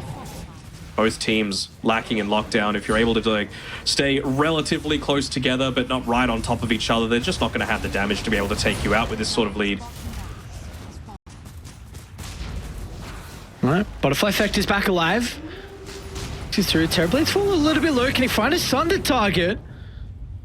Both teams lacking in lockdown. If you're able to like stay relatively close together but not right on top of each other, they're just not going to have the damage to be able to take you out with this sort of lead. All right, Butterfly Effect is back alive. He's through. Terrorblade's falling a little bit low. Can he find a Sun to target?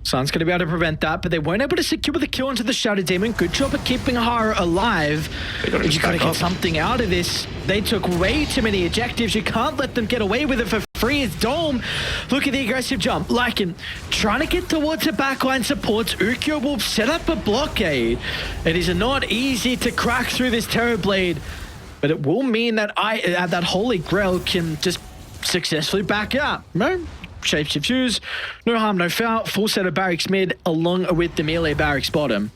Sun's going to be able to prevent that, but they weren't able to secure the kill into the Shadow Demon. Good job of keeping Hara alive. But you got to get something out of this. They took way too many objectives. You can't let them get away with it for free. It's Dome. Look at the aggressive jump. Like him. Trying to get towards the backline supports. Ukyo will set up a blockade. It is not easy to crack through this Terrorblade, but it will mean that that Holy Grail can just successfully back up. No? Shapeshift fuse, no harm, no foul, full set of barracks mid along with the melee barracks bottom.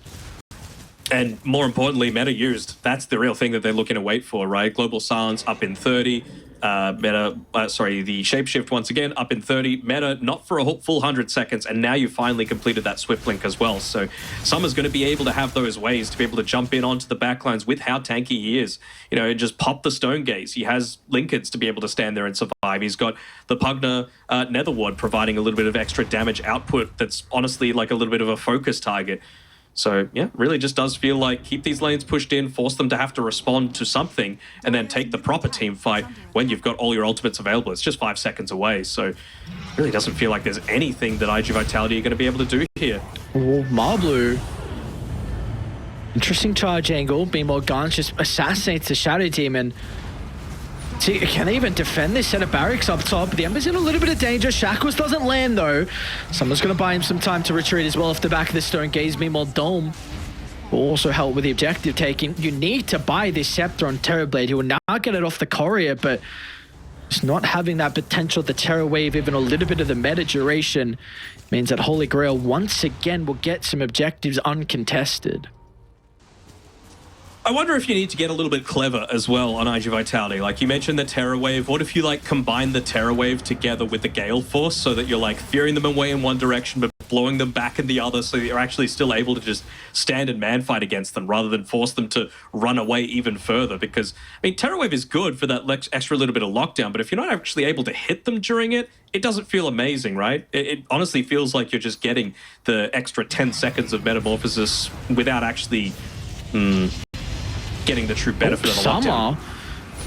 And more importantly, meta used. That's the real thing that they're looking to wait for, right? Global Silence up in 30. The Shapeshift once again up in 30. Meta not for a full 100 seconds, and now you finally completed that Swift Blink as well. So Summer's going to be able to have those ways to be able to jump in onto the backlines with how tanky he is. You know, just pop the Stone Gaze. He has Linkeds to be able to stand there and survive. He's got the Pugna Netherward providing a little bit of extra damage output that's honestly like a little bit of a focus target. So, yeah, really just does feel like keep these lanes pushed in, force them to have to respond to something, and then take the proper team fight when you've got all your ultimates available. It's just 5 seconds away, so really doesn't feel like there's anything that iG.Vitality are going to be able to do here. Oh, Marblu. Interesting charge angle. Meanwhile, Gans just assassinates the Shadow Demon. See, can they even defend this set of barracks up top? The Ember's in a little bit of danger. Shackles doesn't land, though. Someone's going to buy him some time to retreat as well off the back of the Stone Gaze. Meanwhile, Dome will also help with the objective taking. You need to buy this Scepter on Terrorblade. He will now get it off the Courier, but just not having that potential, the Terror Wave, even a little bit of the meta duration, means that Holy Grail once again will get some objectives uncontested. I wonder if you need to get a little bit clever as well on iG.Vitality. Like you mentioned the Terror Wave. What if you like combine the Terror Wave together with the Gale Force so that you're like fearing them away in one direction but blowing them back in the other, so that you're actually still able to just stand and man fight against them rather than force them to run away even further? Because, I mean, Terror Wave is good for that extra little bit of lockdown, but if you're not actually able to hit them during it, it doesn't feel amazing, right? It honestly feels like you're just getting the extra 10 seconds of Metamorphosis without actually getting the true benefit of the lockdown.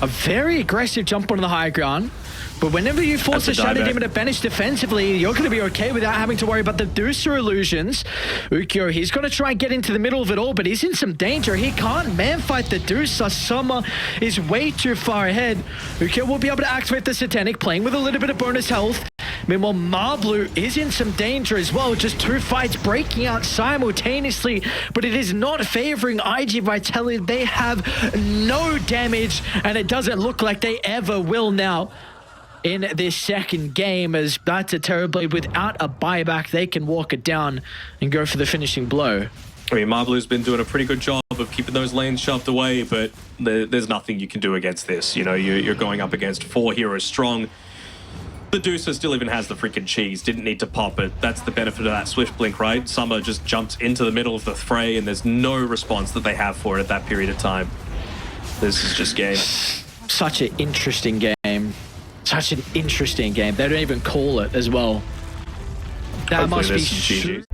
A very aggressive jump onto the high ground. But whenever you force the Shadow Demon to banish defensively, you're going to be okay without having to worry about the Deucer illusions. Ukyo, he's going to try and get into the middle of it all, but he's in some danger. He can't man-fight the Deucer. Summer is way too far ahead. Ukyo will be able to activate the Satanic, playing with a little bit of bonus health. Meanwhile, Marblu is in some danger as well. Just two fights breaking out simultaneously, but it is not favoring iG.Vitality. They have no damage, and it doesn't look like they ever will now in this second game, as that's a Terrorblade without a buyback. They can walk it down and go for the finishing blow. I mean, Marblu's been doing a pretty good job of keeping those lanes shoved away, but there's nothing you can do against this. You know, you're going up against 4 heroes strong. The Deucer still even has the freaking cheese. Didn't need to pop it. That's the benefit of that Swift Blink, right? Summer just jumps into the middle of the fray, and there's no response that they have for it at that period of time. This is just game. Such an interesting game. Such an interesting game. They don't even call it as well. That Hopefully must be